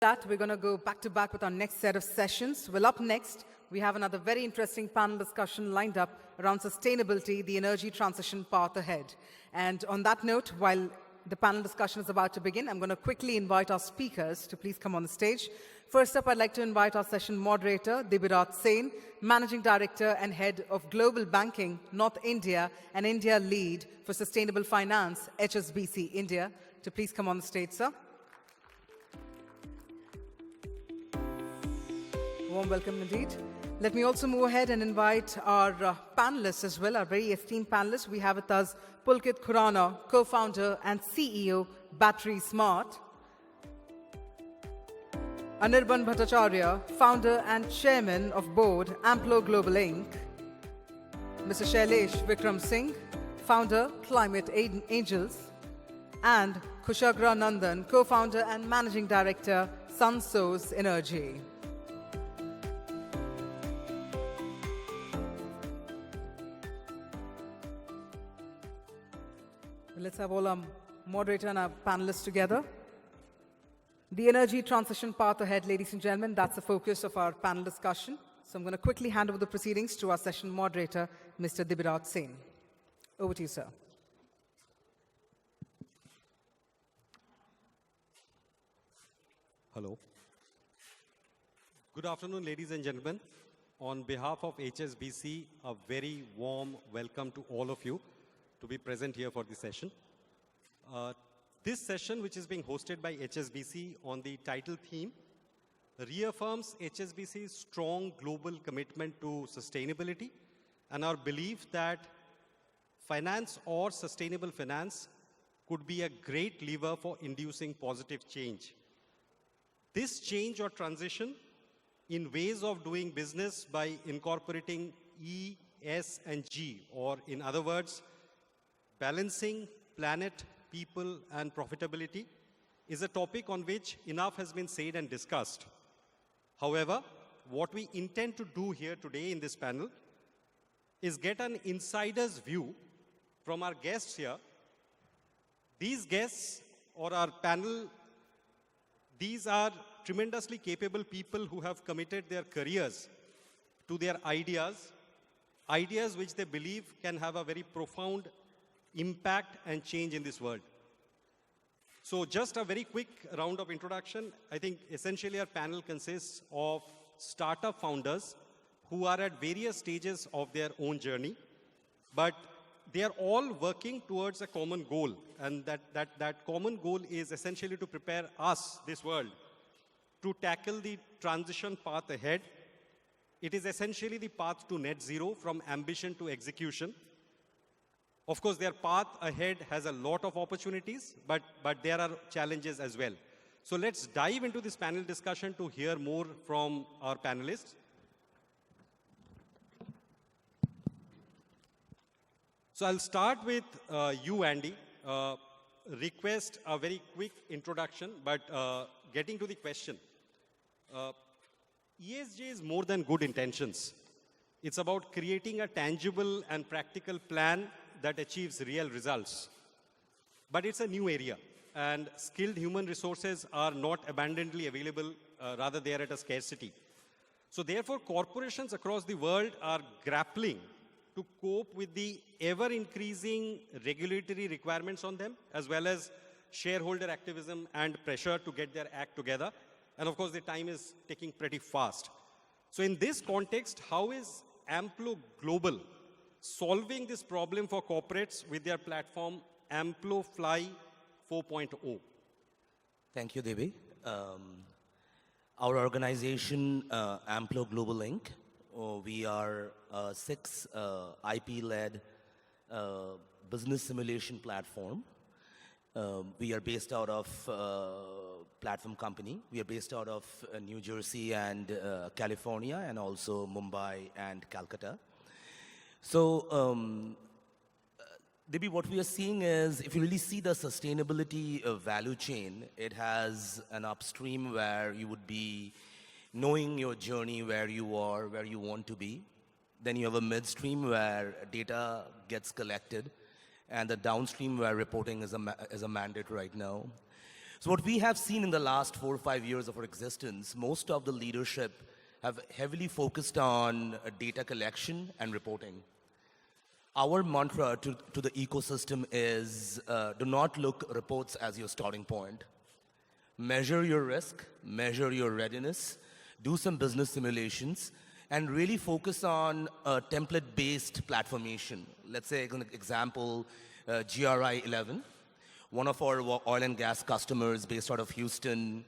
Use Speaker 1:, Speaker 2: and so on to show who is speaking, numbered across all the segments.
Speaker 1: That we're going to go back to back with our next set of sessions. Well, up next, we have another very interesting panel discussion lined up around sustainability, the energy transition path ahead. And on that note, while the panel discussion is about to begin, I'm going to quickly invite our speakers to please come on the stage. First up, I'd like to invite our session moderator, Dibirath, Managing Director and Head of Global Banking, North India and India Lead for Sustainable Finance, HSBC India, to please come on the stage, sir. Warm welcome indeed. Let me also move ahead and invite our panelists as well, our very esteemed panelists. We have with us Pulkit Khurana, co-founder and CEO, Battery Smart. Anirban Bhattacharyya, founder and chairman of board, Amplo Global Inc. Mr. Shailesh Vickram Singh, founder, Climate Angels. And Kushagra Nandan, co-founder and managing director, SunSource Energy. Let's have all our moderator and our panelists together. The energy transition path ahead, ladies and gentlemen, that's the focus of our panel discussion. So I'm going to quickly hand over the proceedings to our session moderator, Mr. Dibirath. Over to you, sir.
Speaker 2: Hello. Good afternoon, ladies and gentlemen. On behalf of HSBC, a very warm welcome to all of you to be present here for this session. This session, which is being hosted by HSBC on the title theme, reaffirms HSBC's strong global commitment to sustainability and our belief that finance or sustainable finance could be a great lever for inducing positive change. This change or transition in ways of doing business by incorporating E, S, and G, or in other words, balancing planet, people, and profitability, is a topic on which enough has been said and discussed. However, what we intend to do here today in this panel is get an insider's view from our guests here. These guests or our panel, these are tremendously capable people who have committed their careers to their ideas which they believe can have a very profound impact and change in this world. So just a very quick round of introduction. I think essentially our panel consists of startup founders who are at various stages of their own journey, but they are all working towards a common goal. And that common goal is essentially to prepare us, this world, to tackle the transition path ahead. It is essentially the path to net zero from ambition to execution. Of course, their path ahead has a lot of opportunities, but there are challenges as well. So let's dive into this panel discussion to hear more from our panelists. So I'll start with you, Andy. Request a very quick introduction, but getting to the question. ESG is more than good intentions. It's about creating a tangible and practical plan that achieves real results. But it's a new area, and skilled human resources are not abundantly available, rather they are at a scarcity. So therefore, corporations across the world are grappling to cope with the ever-increasing regulatory requirements on them, as well as shareholder activism and pressure to get their act together. And of course, the time is ticking pretty fast. So in this context, how is Amplo Global solving this problem for corporates with their platform Amplo Fly 4.0?
Speaker 3: Thank you, Devi. Our organization, Amplo Global Inc., we are a 6 IP-led business simulation platform. We are based out of platform company. We are based out of New Jersey and California, and also Mumbai and Calcutta. So, Debbie, what we are seeing is, if you really see the sustainability value chain, it has an upstream where you would be knowing your journey, where you are, where you want to be. Then you have a midstream where data gets collected, and the downstream where reporting is a mandate right now. So what we have seen in the last 4 or 5 years of our existence, most of the leadership have heavily focused on data collection and reporting. Our mantra to the ecosystem is do not look reports as your starting point. Measure your risk, measure your readiness, do some business simulations, and really focus on template-based platformation. Let's say, an example, GRI 11. One of our oil and gas customers based out of Houston,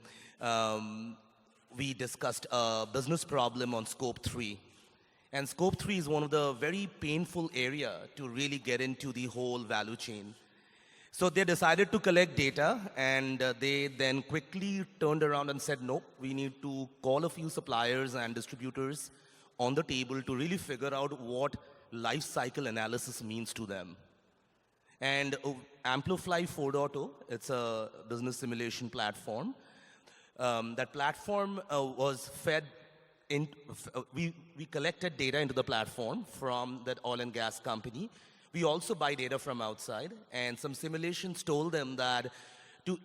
Speaker 3: we discussed a business problem on scope 3. And scope 3 is one of the very painful area to really get into the whole value chain. So they decided to collect data, and they then quickly turned around and said, nope, we need to call a few suppliers and distributors on the table to really figure out what life cycle analysis means to them. And Amplify 4.0, it's a business simulation platform. That platform was fed in, we collected data into the platform from that oil and gas company. We also buy data from outside, and some simulations told them that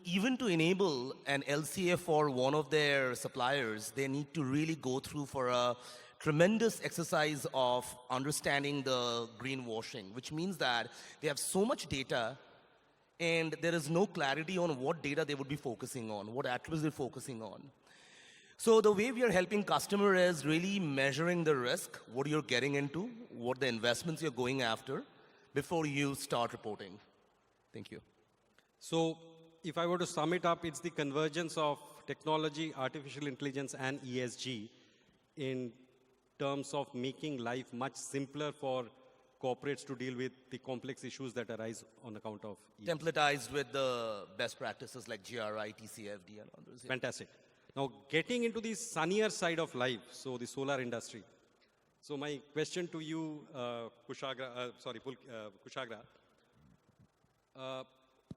Speaker 3: even to enable an LCA for one of their suppliers, they need to really go through for a tremendous exercise of understanding the greenwashing, which means that they have so much data and there is no clarity on what data they would be focusing on, what attributes they're focusing on. So the way we are helping customer is really measuring the risk, what you're getting into, what the investments you're going after before you start reporting. Thank you.
Speaker 2: So if I were to sum it up, it's the convergence of technology, artificial intelligence, and ESG in terms of making life much simpler for corporates to deal with the complex issues that arise on account of ESG.
Speaker 3: Templatized with the best practices like GRI, TCFD, and others. Yeah.
Speaker 2: Fantastic. Now, getting into the sunnier side of life, so the solar industry. So my question to you, Kushagra,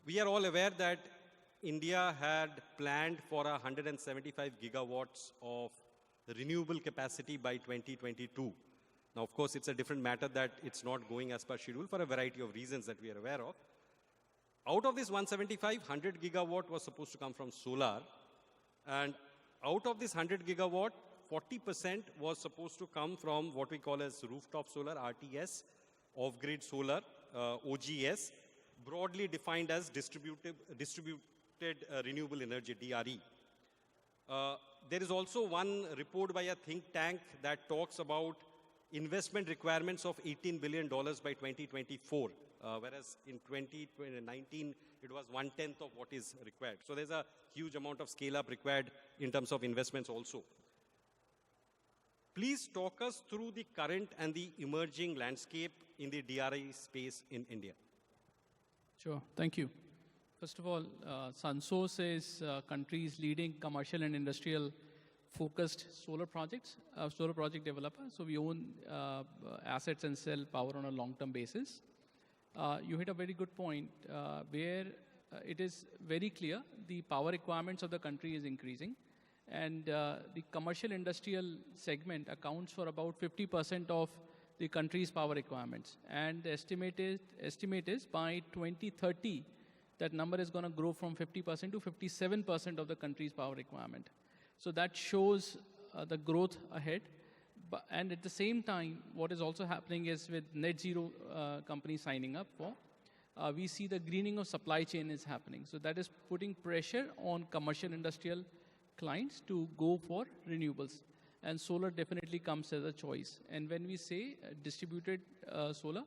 Speaker 2: we are all aware that India had planned for 175 gigawatts of renewable capacity by 2022. Now, of course, it's a different matter that it's not going as per schedule for a variety of reasons that we are aware of. Out of this 175, 100 gigawatt was supposed to come from solar. And out of this 100 gigawatt, 40% was supposed to come from what we call as rooftop solar, RTS, off-grid solar, OGS, broadly defined as distributed renewable energy, DRE. There is also one report by a think tank that talks about investment requirements of $18 billion by 2024, whereas in 2019, it was 1/10 of what is required. So there's a huge amount of scale-up required in terms of investments also. Please talk us through the current and the emerging landscape in the DRI space in India.
Speaker 4: Sure, thank you. First of all, SunSource is country's leading commercial and industrial focused solar project developer. So we own assets and sell power on a long-term basis. You hit a very good point where it is very clear the power requirements of the country is increasing, and the commercial industrial segment accounts for about 50% of the country's power requirements. And the estimate is by 2030, that number is going to grow from 50% to 57% of the country's power requirement. So that shows the growth ahead. And at the same time, what is also happening is with net zero companies signing up for, we see the greening of supply chain is happening. So that is putting pressure on commercial industrial clients to go for renewables. And solar definitely comes as a choice. And when we say distributed solar,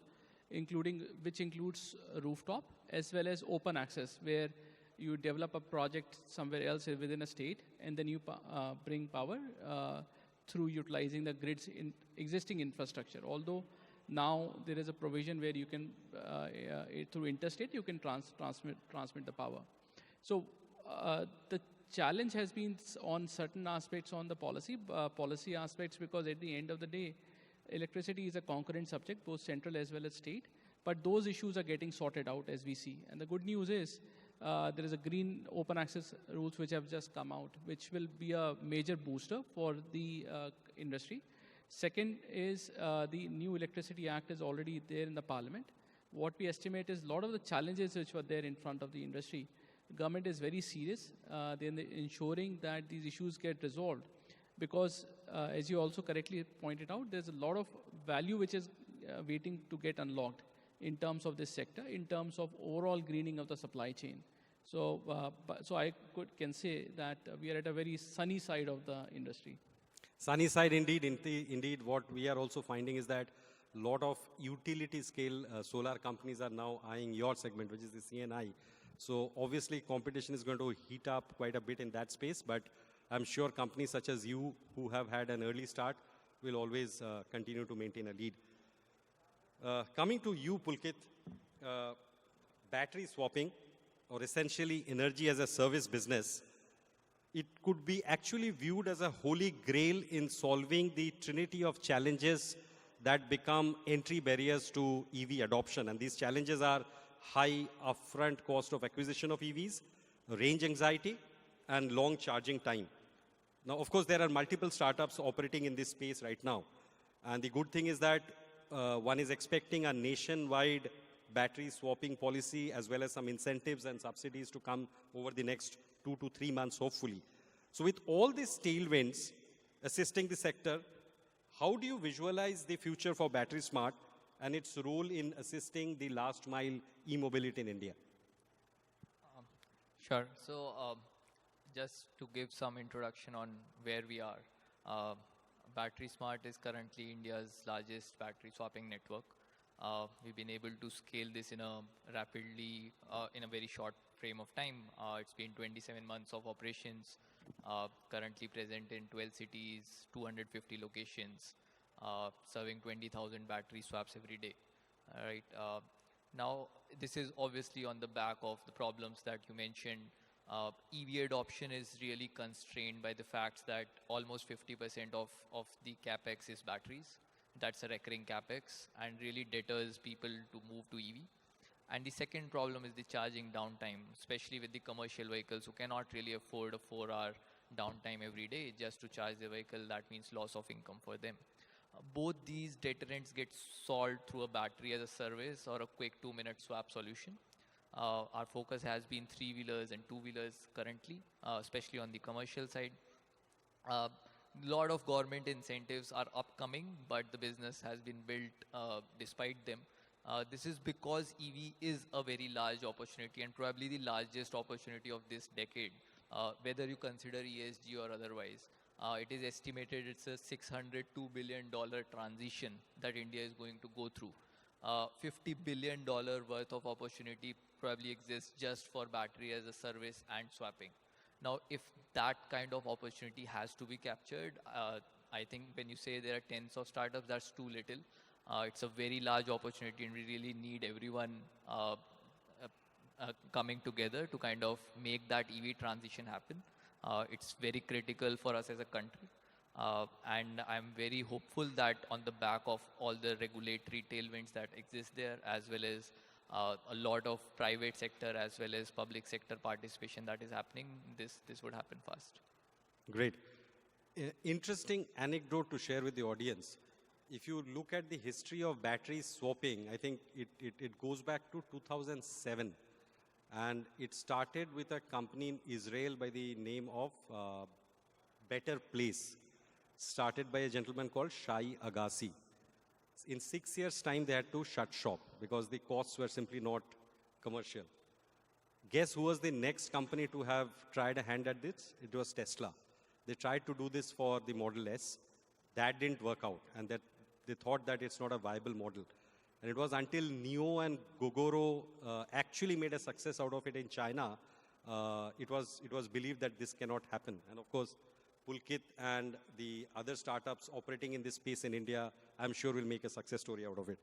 Speaker 4: which includes rooftop as well as open access, where you develop a project somewhere else within a state, and then you bring power through utilizing the grid's existing infrastructure. Although now there is a provision where you can, through interstate, you can transmit the power. So the challenge has been on certain aspects on the policy aspects, because at the end of the day, electricity is a concurrent subject, both central as well as state. But those issues are getting sorted out as we see. And the good news is there is a green open access rules which have just come out, which will be a major booster for the industry. Second is the new Electricity Act is already there in the parliament. What we estimate is a lot of the challenges which were there in front of the industry government is very serious in ensuring that these issues get resolved. Because as you also correctly pointed out, there's a lot of value which is waiting to get unlocked in terms of this sector, in terms of overall greening of the supply chain. So, so I can say that we are at a very sunny side of the industry.
Speaker 2: Sunny side indeed. Indeed, what we are also finding is that a lot of utility scale solar companies are now eyeing your segment, which is the CNI. So obviously competition is going to heat up quite a bit in that space, but I'm sure companies such as you who have had an early start will always continue to maintain a lead. Coming to you, Pulkit, battery swapping, or essentially energy as a service business, it could be actually viewed as a holy grail in solving the trinity of challenges that become entry barriers to EV adoption. And these challenges are high upfront cost of acquisition of EVs, range anxiety, and long charging time. Now, of course, there are multiple startups operating in this space right now. And the good thing is that one is expecting a nationwide battery swapping policy as well as some incentives and subsidies to come over the next 2 to 3 months, hopefully. So with all these tailwinds assisting the sector, how do you visualize the future for Battery Smart and its role in assisting the last mile e-mobility in India?
Speaker 5: Sure. So just to give some introduction on where we are, Battery Smart is currently India's largest battery swapping network. We've been able to scale this in a very short frame of time. It's been 27 months of operations, currently present in 12 cities, 250 locations, serving 20,000 battery swaps every day. All right. Now, this is obviously on the back of the problems that you mentioned. EV adoption is really constrained by the fact that almost 50% of the capex is batteries. That's a recurring capex and really deters people to move to EV. And the second problem is the charging downtime, especially with the commercial vehicles who cannot really afford a 4-hour downtime every day just to charge the vehicle. That means loss of income for them. Both these deterrents get solved through a battery as a service or a quick 2-minute swap solution. Our focus has been 3-wheelers and 2-wheelers currently, especially on the commercial side. Lot of government incentives are upcoming, but the business has been built despite them. This is because EV is a very large opportunity and probably the largest opportunity of this decade, whether you consider ESG or otherwise. It is estimated it's a $602 billion transition that India is going to go through. $50 billion worth of opportunity probably exists just for battery as a service and swapping. Now, if that kind of opportunity has to be captured, I think when you say there are tens of startups, that's too little. It's a very large opportunity and we really need everyone coming together to kind of make that EV transition happen. It's very critical for us as a country. And I'm very hopeful that on the back of all the regulatory tailwinds that exist there, as well as a lot of private sector as well as public sector participation that is happening, this would happen fast.
Speaker 2: Great. Interesting anecdote to share with the audience. If you look at the history of battery swapping, I think it goes back to 2007. And it started with a company in Israel by the name of Better Place, started by a gentleman called Shai Agassi. In 6 years' time, they had to shut shop because the costs were simply not commercial. Guess who was the next company to have tried a hand at this? It was Tesla. They tried to do this for the Model S. That didn't work out, and that they thought that it's not a viable model. And it was until NIO and Gogoro actually made a success out of it in China, it was believed that this cannot happen. And of course, Pulkit and the other startups operating in this space in India, I'm sure will make a success story out of it.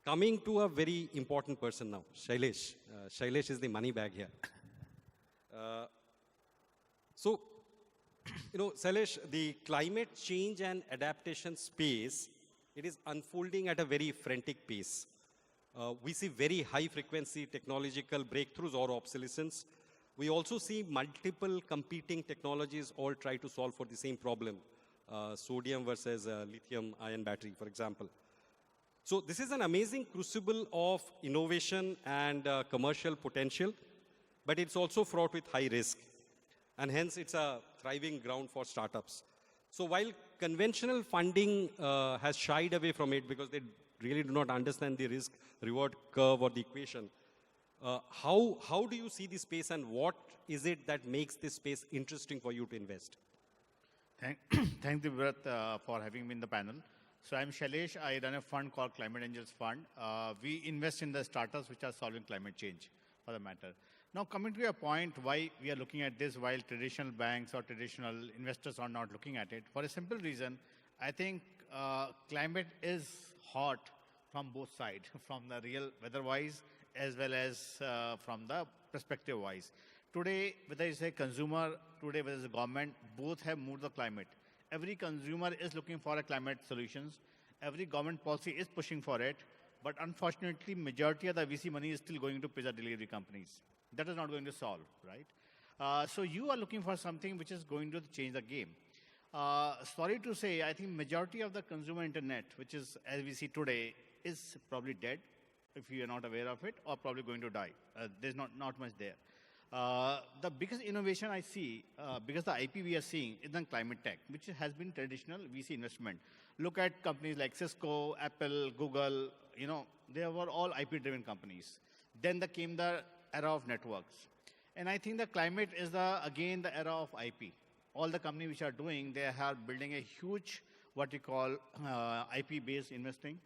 Speaker 2: Coming to a very important person now, Shailesh. Shailesh is the money bag here. So, Shailesh, the climate change and adaptation space, it is unfolding at a very frantic pace. We see very high frequency technological breakthroughs or obsolescence. We also see multiple competing technologies all try to solve for the same problem. Sodium versus lithium ion battery, for example. So this is an amazing crucible of innovation and commercial potential. but it's also fraught with high risk. And hence, it's a thriving ground for startups. So while conventional funding has shied away from it because they really do not understand the risk-reward curve or the equation, how do you see this space and what is it that makes this space interesting for you to invest?
Speaker 6: Thank Dibirath for having me in the panel. So I'm Shailesh. I run a fund called Climate Angels Fund. We invest in the startups which are solving climate change, for the matter. Now, coming to your point, why we are looking at this while traditional banks or traditional investors are not looking at it, for a simple reason, I think climate is hot from both sides, from the real weather-wise as well as from the perspective-wise. Today, whether it's a consumer, today whether it's a government, both have moved the climate. Every consumer is looking for a climate solutions. Every government policy is pushing for it. But unfortunately, majority of the VC money is still going to pizza delivery companies. That is not going to solve, right? So you are looking for something which is going to change the game. Sorry to say, I think majority of the consumer internet, which is, as we see today, is probably dead, if you are not aware of it, or probably going to die. There's not much there. The biggest innovation I see, because the IP we are seeing is in climate tech, which has been traditional VC investment. Look at companies like Cisco, Apple, Google, you know, they were all IP-driven companies. Then there came the era of networks. And I think the climate is, again, the era of IP. All the companies which are doing, they are building a huge, what you call IP-based investing.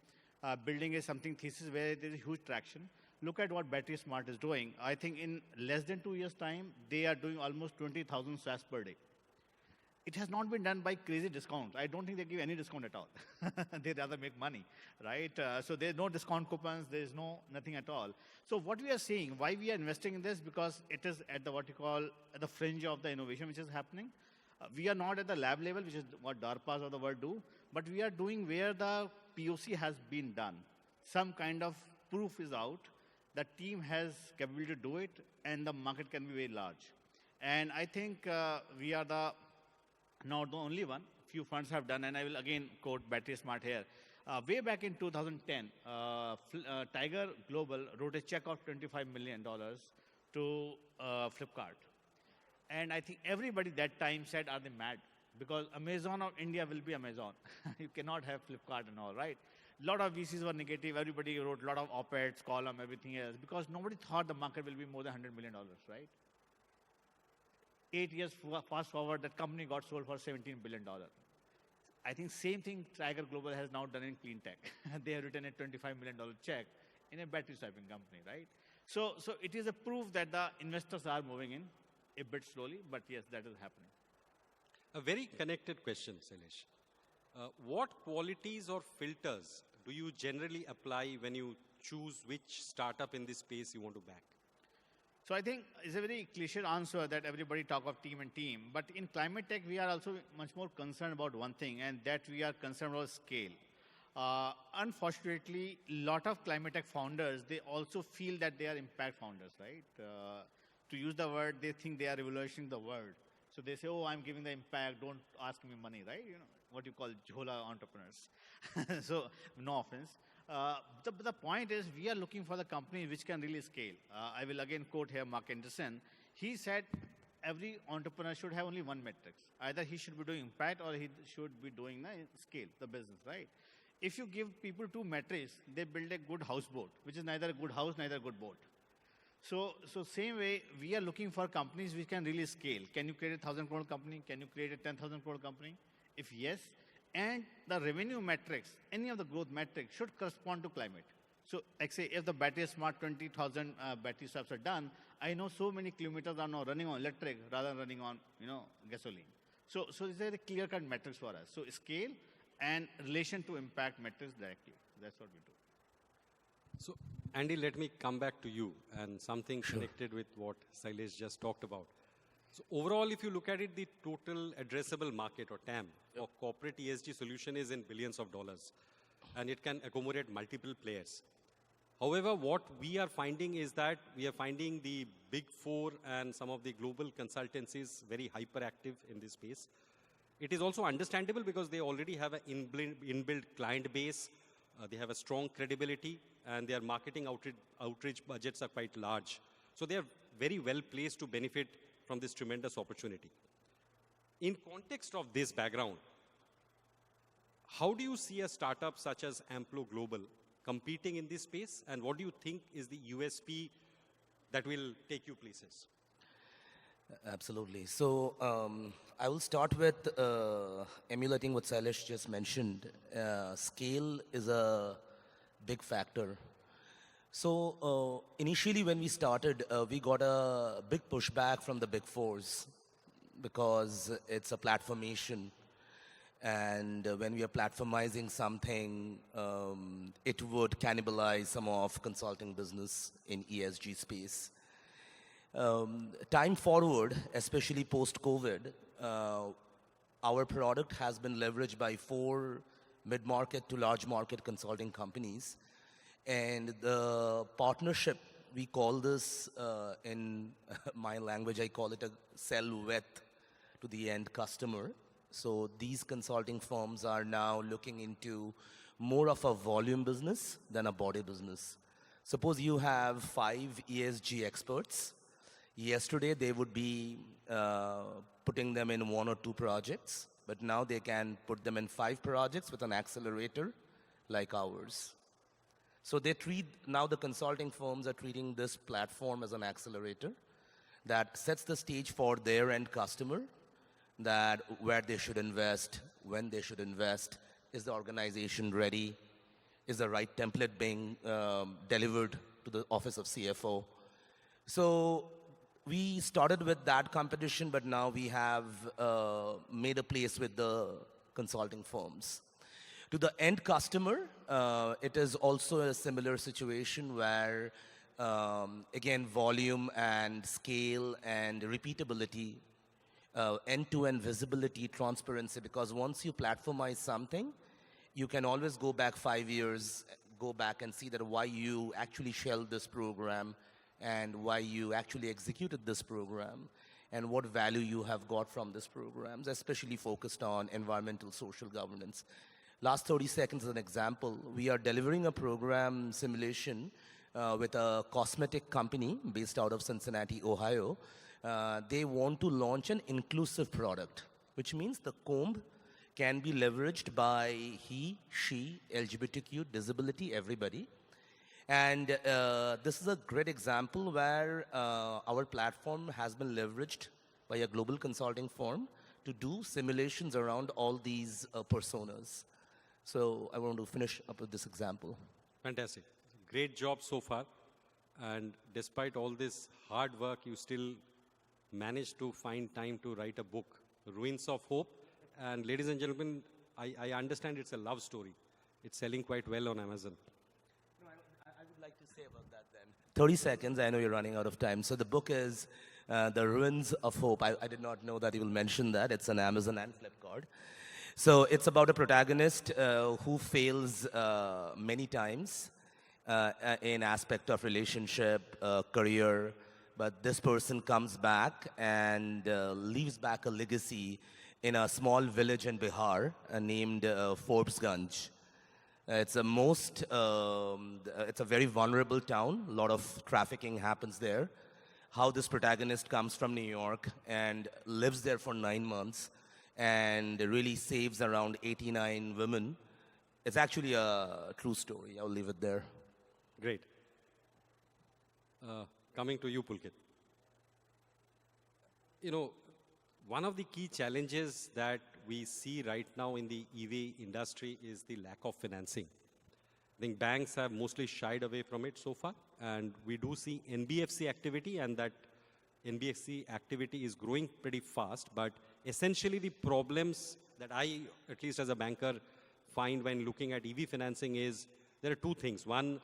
Speaker 6: Building is something thesis where there is huge traction. Look at what Battery Smart is doing. I think in less than 2 years' time, they are doing almost 20,000 swaps per day. It has not been done by crazy discounts. I don't think they give any discount at all. They rather make money, right? So there's no discount coupons. There's nothing at all. So what we are seeing, why we are investing in this, because it is at the what you call at the fringe of the innovation which is happening. We are not at the lab level, which is what DARPAs of the world do, but we are doing where the POC has been done. Some kind of proof is out. The team has capability to do it, and the market can be very large. And I think we are not the only one. Few funds have done, and I will again quote Battery Smart here. Way back in 2010, Tiger Global wrote a check of $25 million to Flipkart. And I think everybody that time said, are they mad? Because Amazon of India will be Amazon. You cannot have Flipkart and all, right? A lot of VCs were negative. Everybody wrote a lot of op-eds, column, everything else, because nobody thought the market will be more than $100 million, right? 8 years fast forward, that company got sold for $17 billion. I think same thing Tiger Global has now done in clean tech. They have written a $25 million check in a battery swapping company, right? So it is a proof that the investors are moving in a bit slowly, but yes, that is happening.
Speaker 2: A very connected question, Shailesh. What qualities or filters do you generally apply when you choose which startup in this space you want to back?
Speaker 6: So I think it's a very cliche answer that everybody talk of team and team. But in climate tech, we are also much more concerned about one thing, and that we are concerned about scale. Unfortunately, a lot of climate tech founders, they also feel that they are impact founders, right? To use the word, they think they are revolutionizing the world. So they say, oh, I'm giving the impact, don't ask me money, right? You know, what you call jhola entrepreneurs. So no offense. The point is, we are looking for the company which can really scale. I will again quote here Mark Anderson. He said, every entrepreneur should have only one metric. Either he should be doing impact or he should be doing the scale, the business, right? If you give people two metrics, they build a good houseboat, which is neither a good house, neither a good boat. So same way, we are looking for companies which can really scale. Can you create a 1,000 crore company? Can you create a 10,000 crore company? If yes, and the revenue metrics, any of the growth metrics should correspond to climate. So like say, if the Battery Smart 20,000 battery swaps are done, I know so many kilometers are now running on electric rather than running on, gasoline. So these are the clear-cut metrics for us. So scale and relation to impact metrics directly. That's what we do.
Speaker 2: So, Andy, let me come back to you and something connected with what Shailesh just talked about. So overall, if you look at it, the total addressable market or TAM for corporate ESG solution is in billions of dollars, and it can accommodate multiple players. However, what we are finding is that we are finding the big four and some of the global consultancies very hyperactive in this space. It is also understandable because they already have an inbuilt client base. They have a strong credibility, and their marketing outreach budgets are quite large. So they are very well placed to benefit from this tremendous opportunity. In context of this background, how do you see a startup such as Amplo Global competing in this space, and what do you think is the USP that will take you places?
Speaker 3: Absolutely. So I will start with emulating what Shailesh just mentioned. Scale is a big factor. So initially when we started, we got a big pushback from the big fours because it's a platformation. And when we are platformizing something, it would cannibalize some of consulting business in ESG space. Time forward, especially post-COVID, our product has been leveraged by 4 mid-market to large market consulting companies. And the partnership, we call this, in my language, I call it a sell with to the end customer. So these consulting firms are now looking into more of a volume business than a body business. Suppose you have 5 ESG experts. Yesterday, they would be putting them in 1 or 2 projects, but now they can put them in 5 projects with an accelerator like ours. So now the consulting firms are treating this platform as an accelerator that sets the stage for their end customer, that where they should invest, when they should invest, is the organization ready, is the right template being delivered to the office of CFO. So we started with that competition, but now we have made a place with the consulting firms. To the end customer, it is also a similar situation where, again, volume and scale and repeatability, end-to-end visibility, transparency, because once you platformize something, you can always go back 5 years, go back and see that why you actually shelled this program and why you actually executed this program and what value you have got from this program, especially focused on environmental social governance. Last 30 seconds as an example, we are delivering a program simulation with a cosmetic company based out of Cincinnati, Ohio. They want to launch an inclusive product, which means the comb can be leveraged by he, she, LGBTQ, disability, everybody. And this is a great example where our platform has been leveraged by a global consulting firm to do simulations around all these personas. So I want to finish up with this example.
Speaker 2: Fantastic. Great job so far. And despite all this hard work, you still managed to find time to write a book, Ruins of Hope. And ladies and gentlemen, I understand it's a love story. It's selling quite well on Amazon.
Speaker 3: No, I would like to say about that then. 30 seconds, I know you're running out of time. So the book is The Ruins of Hope. I did not know that you will mention that. It's on Amazon and Flipkart. So it's about a protagonist who fails many times in aspect of relationship, career, but this person comes back and leaves back a legacy in a small village in Bihar named Forbesganj. It's a very vulnerable town. A lot of trafficking happens there. How this protagonist comes from New York and lives there for 9 months and really saves around 89 women. It's actually a true story. I'll leave it there.
Speaker 2: Great. Coming to you, Pulkit. You know, one of the key challenges that we see right now in the EV industry is the lack of financing. I think banks have mostly shied away from it so far, and we do see NBFC activity, and that NBFC activity is growing pretty fast, but essentially the problems that I, at least as a banker, find when looking at EV financing is there are 2 things. One,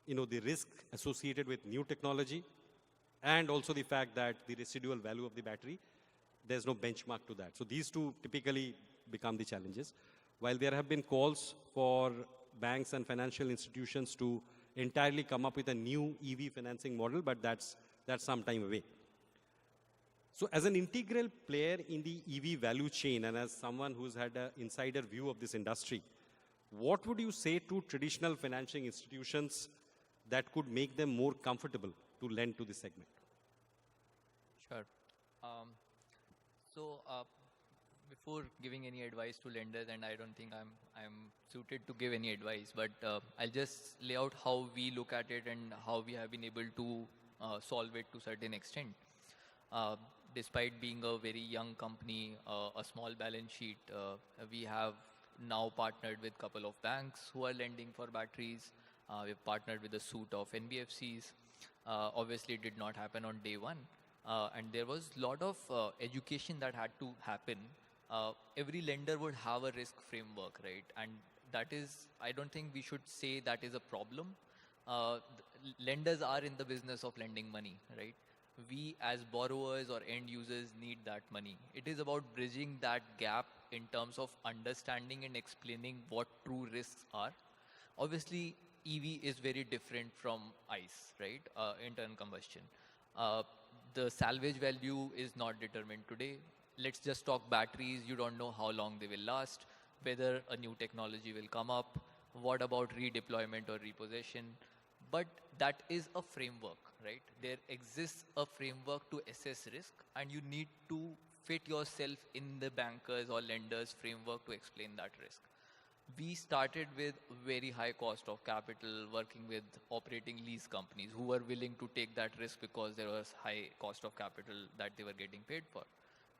Speaker 2: you know, the risk associated with new technology, and also the fact that the residual value of the battery, there's no benchmark to that. So these 2 typically become the challenges. While there have been calls for banks and financial institutions to entirely come up with a new EV financing model, but that's some time away. So as an integral player in the EV value chain and as someone who's had an insider view of this industry, what would you say to traditional financing institutions that could make them more comfortable to lend to this segment?
Speaker 5: Sure. Um, so before giving any advice to lenders, and I don't think I'm suited to give any advice, but I'll just lay out how we look at it and how we have been able to solve it to a certain extent. Uh, Despite being a very young company, a small balance sheet, we have now partnered with a couple of banks who are lending for batteries. We've partnered with a suite of NBFCs. Obviously, it did not happen on day one. And there was a lot of education that had to happen. Every lender would have a risk framework, right? And that is, I don't think we should say that is a problem. Lenders are in the business of lending money, right? We as borrowers or end users need that money. It is about bridging that gap in terms of understanding and explaining what true risks are. Obviously, EV is very different from ICE, right? Internal combustion. The salvage value is not determined today. Let's just talk batteries. You don't know how long they will last, whether a new technology will come up. What about redeployment or repossession? But that is a framework, right? There exists a framework to assess risk, and you need to fit yourself in the bankers or lenders framework to explain that risk. We started with very high cost of capital, working with operating lease companies who were willing to take that risk because there was high cost of capital that they were getting paid for.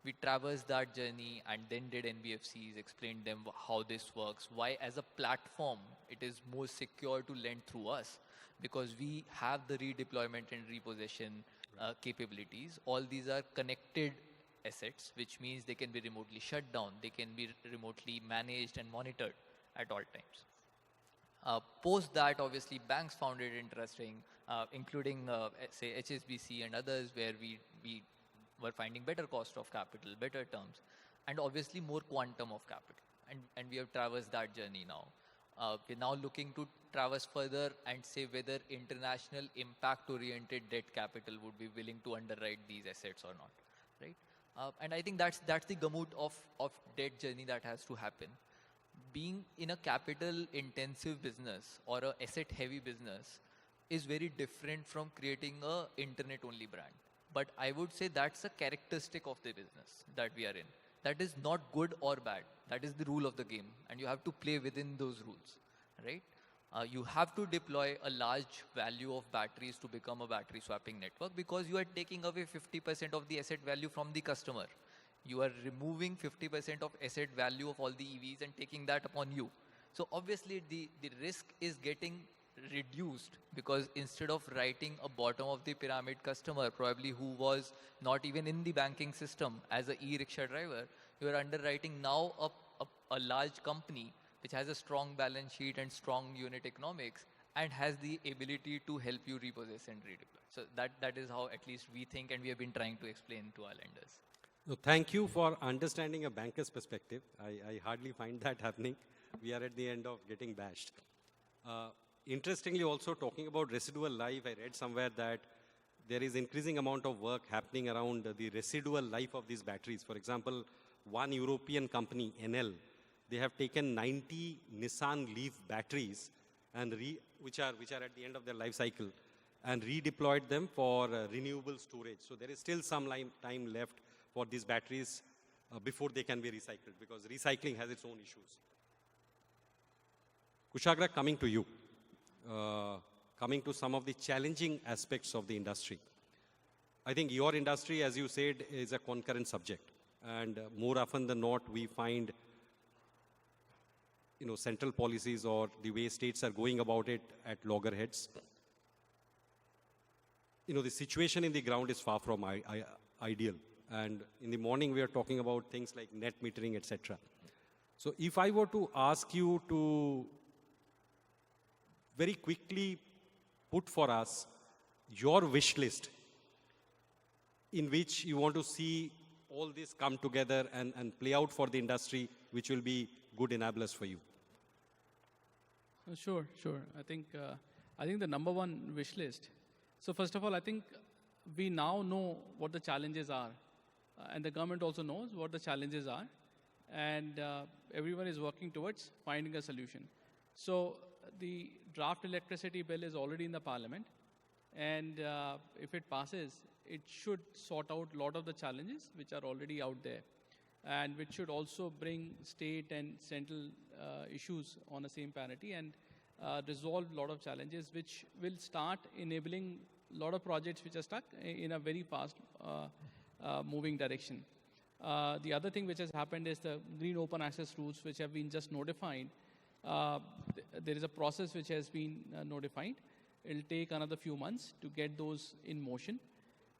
Speaker 5: We traversed that journey and then did NBFCs, explained them how this works, why as a platform it is more secure to lend through us, because we have the redeployment and repossession capabilities. All these are connected assets, which means they can be remotely shut down, they can be remotely managed and monitored at all times. Post that, obviously, banks found it interesting, including, say, HSBC and others, where we were finding better cost of capital, better terms, and obviously more quantum of capital. And we have traversed that journey now. We're now looking to traverse further and say whether international impact-oriented debt capital would be willing to underwrite these assets or not, right? And I think that's the gamut of debt journey that has to happen. Being in a capital-intensive business or a asset-heavy business is very different from creating a internet-only brand. But I would say that's a characteristic of the business that we are in. That is not good or bad. That is the rule of the game, and you have to play within those rules, right? You have to deploy a large value of batteries to become a battery swapping network, because you are taking away 50% of the asset value from the customer. You are removing 50% of asset value of all the EVs and taking that upon you. So obviously the risk is getting reduced, because instead of writing a bottom of the pyramid customer, probably who was not even in the banking system as a e-rickshaw driver, you are underwriting now a large company which has a strong balance sheet and strong unit economics and has the ability to help you repossess and redeploy. So that is how at least we think, and we have been trying to explain to our lenders.
Speaker 2: So thank you for understanding a banker's perspective. I hardly find that happening. We are at the end of getting bashed. Interestingly, also talking about residual life, I read somewhere that there is increasing amount of work happening around the residual life of these batteries. For example, one European company, NL, they have taken 90 Nissan Leaf batteries, and which are at the end of their life cycle, and redeployed them for renewable storage. So there is still some time left for these batteries before they can be recycled, because recycling has its own issues. Kushagra, coming to you. Coming to some of the challenging aspects of the industry. I think your industry, as you said, is a concurrent subject. And more often than not, we find central policies or the way states are going about it at loggerheads. The situation in the ground is far from ideal. And in the morning, we are talking about things like net metering, etc. So if I were to ask you to very quickly put for us your wish list in which you want to see all this come together and play out for the industry, which will be good enablers for you.
Speaker 4: Sure. I think the number one wish list. So first of all, I think we now know what the challenges are, and the government also knows what the challenges are, and everyone is working towards finding a solution. So the draft electricity bill is already in the parliament, and if it passes, it should sort out a lot of the challenges which are already out there, and which should also bring state and central issues on the same parity and resolve a lot of challenges, which will start enabling a lot of projects which are stuck in a very fast moving direction. The other thing which has happened is the green open access rules, which have been just notified. There is a process which has been notified. It'll take another few months to get those in motion.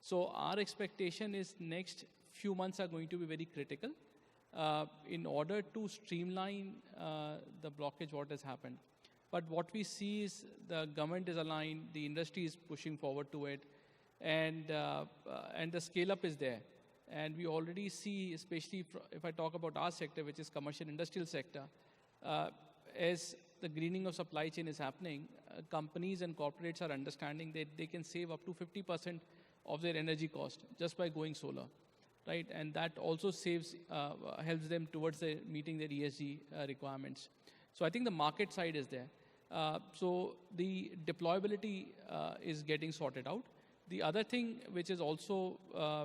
Speaker 4: So our expectation is next few months are going to be very critical in order to streamline the blockage what has happened. But what we see is the government is aligned, the industry is pushing forward to it, and the scale up is there. And we already see, especially if I talk about our sector, which is commercial industrial sector, as the greening of supply chain is happening, companies and corporates are understanding that they can save up to 50% of their energy cost just by going solar, right? And that also saves, helps them towards meeting their ESG requirements. So I think the market side is there. So the deployability is getting sorted out. The other thing which is also,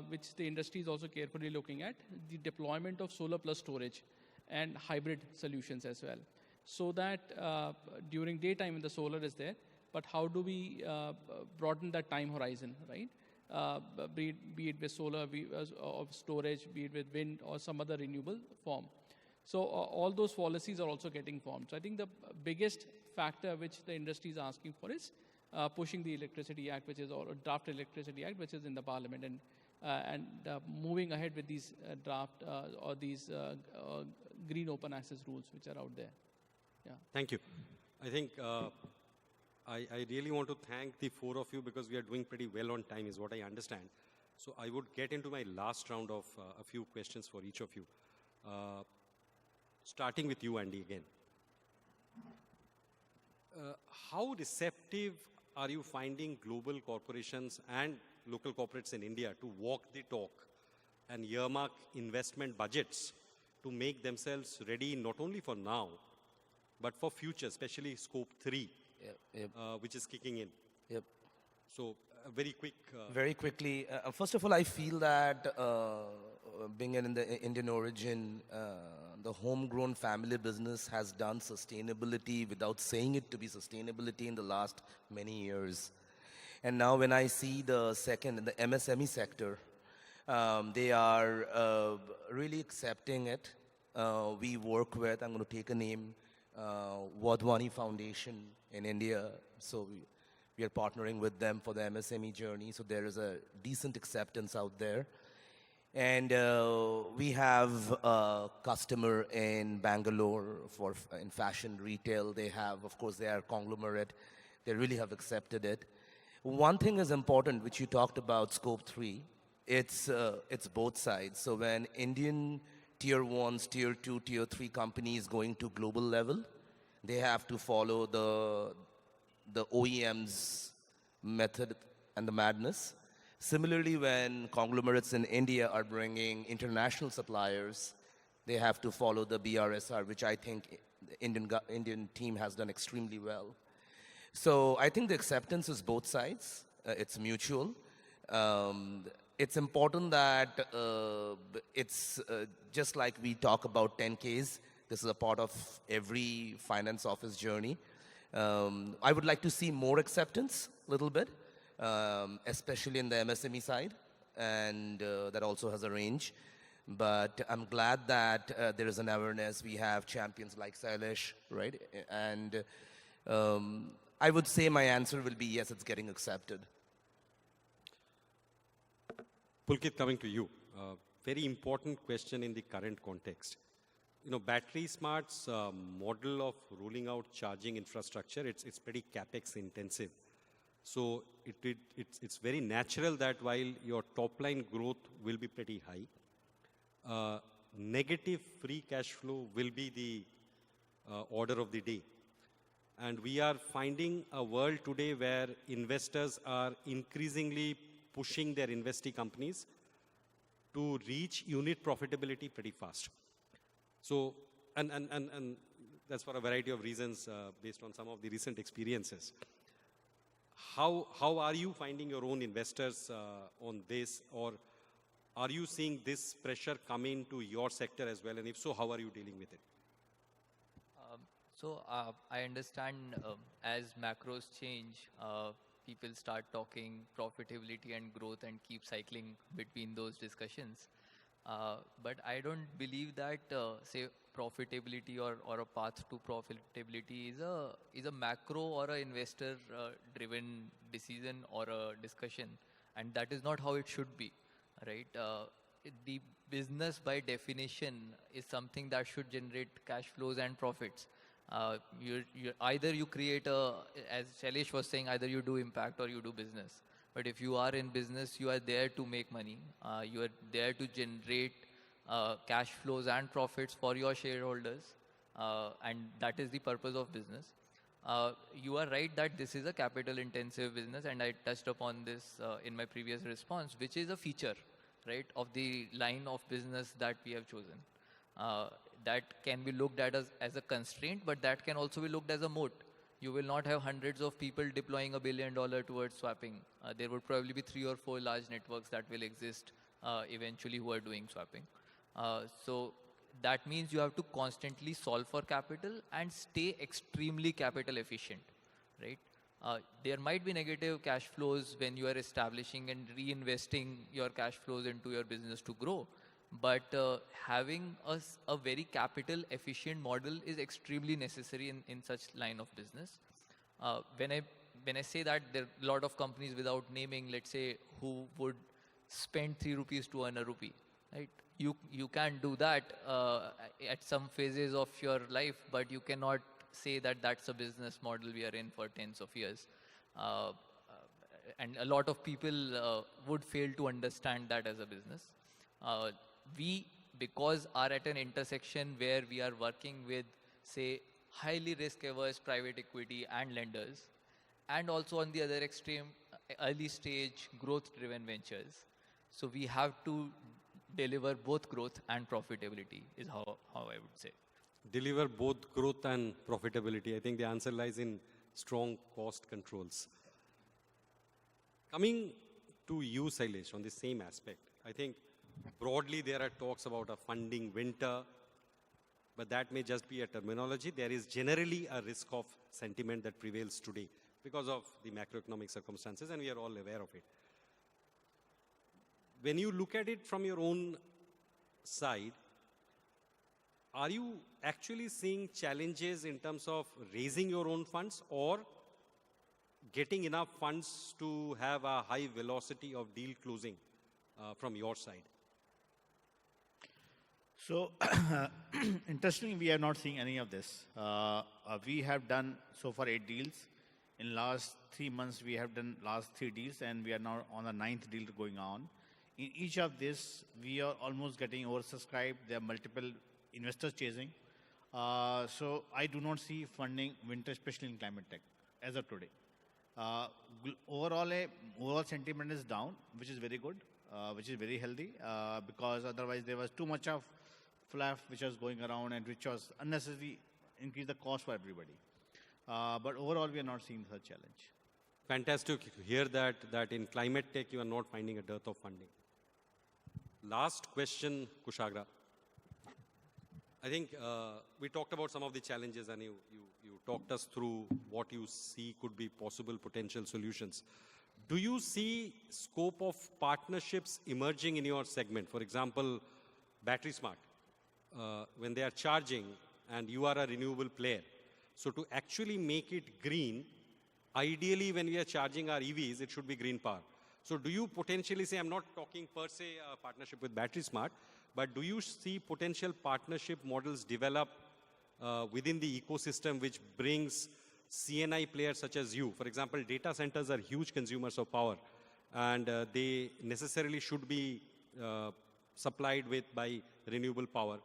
Speaker 4: which the industry is also carefully looking at, the deployment of solar plus storage and hybrid solutions as well. So that during daytime when the solar is there, but how do we broaden that time horizon, right? Be it with solar, of storage, be it with wind or some other renewable form. So all those policies are also getting formed. So I think the biggest factor which the industry is asking for is pushing the Electricity Act, which is or draft Electricity Act, which is in the Parliament, and moving ahead with these draft or these green open access rules which are out there. Yeah.
Speaker 2: Thank you. I think I really want to thank the four of you because we are doing pretty well on time is what I understand. So I would get into my last round of a few questions for each of you. Starting with you, Andy, again. How receptive are you finding global corporations and local corporates in India to walk the talk and earmark investment budgets to make themselves ready not only for now, but for future, especially Scope 3, which is kicking in?
Speaker 3: Yep.
Speaker 2: So, very quick.
Speaker 3: Very quickly, first of all, I feel that being in the Indian origin, the homegrown family business has done sustainability without saying it to be sustainability in the last many years. And now when I see the MSME sector, they are really accepting it. We work with, I'm going to take a name, Wadhwani Foundation in India. So we are partnering with them for the MSME journey. So there is a decent acceptance out there. And we have a customer in Bangalore in fashion retail. They have, of course, they are conglomerate. They really have accepted it. One thing is important, which you talked about, Scope 3. It's both sides. So when Indian Tier 1s, Tier 2, Tier 3 companies going to global level, they have to follow the OEM's method and the madness. Similarly, when conglomerates in India are bringing international suppliers, they have to follow the BRSR, which I think the Indian team has done extremely well. So I think the acceptance is both sides. It's mutual. It's important that it's just like we talk about 10Ks. This is a part of every finance office journey. I would like to see more acceptance a little bit. Especially in the MSME side, and that also has a range. But I'm glad that there is an awareness. We have champions like Shailesh, right? And I would say my answer will be yes, it's getting accepted.
Speaker 2: Pulkit, coming to you. Very important question in the current context. You know, Battery Smart's model of rolling out charging infrastructure, it's pretty capex intensive. So it's very natural that while your top line growth will be pretty high, negative free cash flow will be the order of the day. And we are finding a world today where investors are increasingly pushing their investee companies to reach unit profitability pretty fast. So, and that's for a variety of reasons based on some of the recent experiences. how are you finding your own investors on this, or are you seeing this pressure come into your sector as well? And if so, how are you dealing with it?
Speaker 5: I understand as macros change, people start talking profitability and growth and keep cycling between those discussions. But I don't believe that, say, profitability or a path to profitability is a macro or a investor driven decision or a discussion, and that is not how it should be, right? The business by definition is something that should generate cash flows and profits. Either you create as Shailesh was saying, either you do impact or you do business. But if you are in business, you are there to make money. You are there to generate cash flows and profits for your shareholders. And that is the purpose of business. You are right that this is a capital intensive business, and I touched upon this in my previous response, which is a feature, right, of the line of business that we have chosen. That can be looked at as a constraint, but that can also be looked as a moat. You will not have hundreds of people deploying $1 billion towards swapping. There would probably be 3 or 4 large networks that will exist eventually who are doing swapping. So that means you have to constantly solve for capital and stay extremely capital efficient, right? There might be negative cash flows when you are establishing and reinvesting your cash flows into your business to grow. But having a very capital efficient model is extremely necessary in such line of business. When I say that, there are a lot of companies without naming, let's say, who would spend 3 rupees to earn a rupee, right? You can do that at some phases of your life, but you cannot say that that's a business model we are in for tens of years. And a lot of people would fail to understand that as a business. We, because are at an intersection where we are working with, say, highly risk-averse private equity and lenders, and also on the other extreme, early stage growth-driven ventures. So we have to deliver both growth and profitability is how I would say.
Speaker 2: Deliver both growth and profitability. I think the answer lies in strong cost controls. Coming to you, Shailesh, on the same aspect, I think broadly there are talks about a funding winter, but that may just be a terminology. There is generally a risk of sentiment that prevails today because of the macroeconomic circumstances, and we are all aware of it. When you look at it from your own side, are you actually seeing challenges in terms of raising your own funds or getting enough funds to have a high velocity of deal closing from your side?
Speaker 6: So, interestingly, we are not seeing any of this. We have done so far 8 deals. In last 3 months, we have done last 3 deals, and we are now on the 9th deal going on. In each of this, we are almost getting oversubscribed. There are multiple investors chasing. So I do not see funding winter, especially in climate tech, as of today. Overall sentiment is down, which is very good, which is very healthy, because otherwise there was too much of fluff which was going around and which was unnecessarily increase the cost for everybody. But overall, we are not seeing such challenge.
Speaker 2: Fantastic to hear that in climate tech you are not finding a dearth of funding. Last question, Kushagra. I think we talked about some of the challenges, and you talked us through what you see could be possible potential solutions. Do you see scope of partnerships emerging in your segment? For example, Battery Smart, when they are charging and you are a renewable player. So to actually make it green, ideally when we are charging our EVs, it should be green power. So do you potentially say, I'm not talking per se a partnership with Battery Smart, but do you see potential partnership models develop within the ecosystem which brings CNI players such as you? For example, data centers are huge consumers of power, and they necessarily should be supplied by renewable power.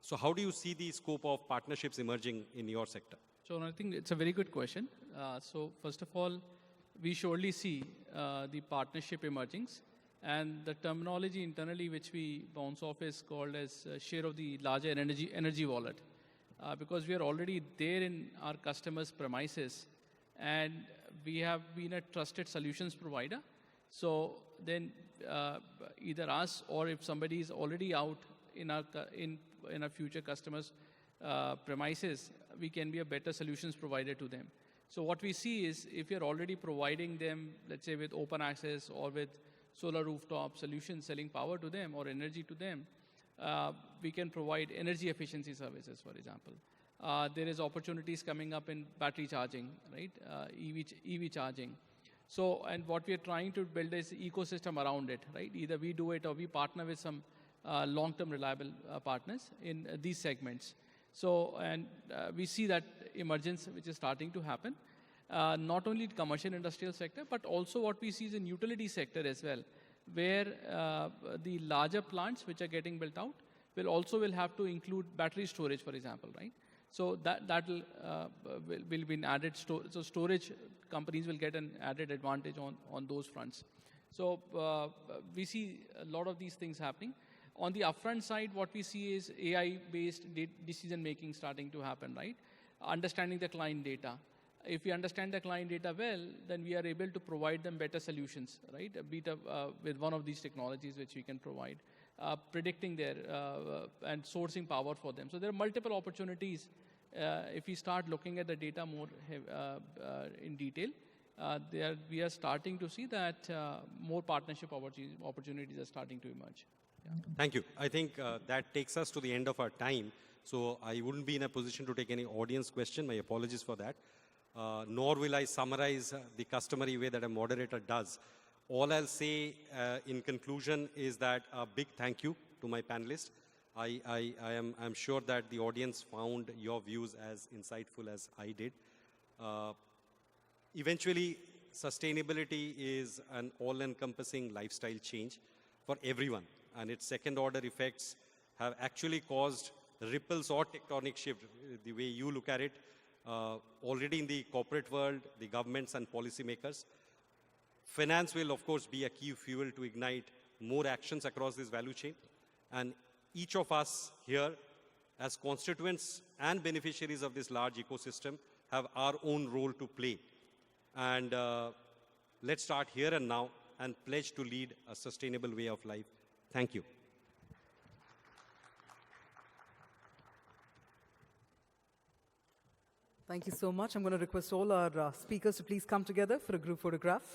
Speaker 2: So how do you see the scope of partnerships emerging in your sector?
Speaker 4: So I think it's a very good question. So first of all, we surely see the partnership emergings, and the terminology internally which we bounce off is called as share of the larger energy wallet, because we are already there in our customers' premises, and we have been a trusted solutions provider. So then either us or if somebody is already out in our future customers' premises, we can be a better solutions provider to them. So what we see is if you're already providing them, let's say with open access or with solar rooftop solutions, selling power to them or energy to them, we can provide energy efficiency services, for example. There is opportunities coming up in battery charging, right? EV charging. So, and what we are trying to build is ecosystem around it, right? Either we do it or we partner with some long-term reliable partners in these segments. So, and we see that emergence which is starting to happen, not only in commercial industrial sector, but also what we see is in utility sector as well, where the larger plants which are getting built out will have to include battery storage, for example, right? So that will be an added so storage companies will get an added advantage on those fronts. So we see a lot of these things happening. On the upfront side, what we see is AI-based decision making starting to happen, right? Understanding the client data. If we understand the client data well, then we are able to provide them better solutions, right? With one of these technologies which we can provide, predicting their and sourcing power for them. So there are multiple opportunities. If we start looking at the data more in detail, we are starting to see that more partnership opportunities are starting to emerge. Yeah.
Speaker 2: Thank you. I think that takes us to the end of our time. So I wouldn't be in a position to take any audience question. My apologies for that. Nor will I summarize the customary way that a moderator does. All I'll say in conclusion is that a big thank you to my panelists. I'm sure that the audience found your views as insightful as I did. Eventually, sustainability is an all-encompassing lifestyle change for everyone. And its second-order effects have actually caused ripples or tectonic shift, the way you look at it, already in the corporate world, the governments and policymakers. Finance will, of course, be a key fuel to ignite more actions across this value chain. And each of us here, as constituents and beneficiaries of this large ecosystem, have our own role to play. And let's start here and now and pledge to lead a sustainable way of life. Thank you.
Speaker 1: Thank you so much. I'm going to request all our speakers to please come together for a group photograph.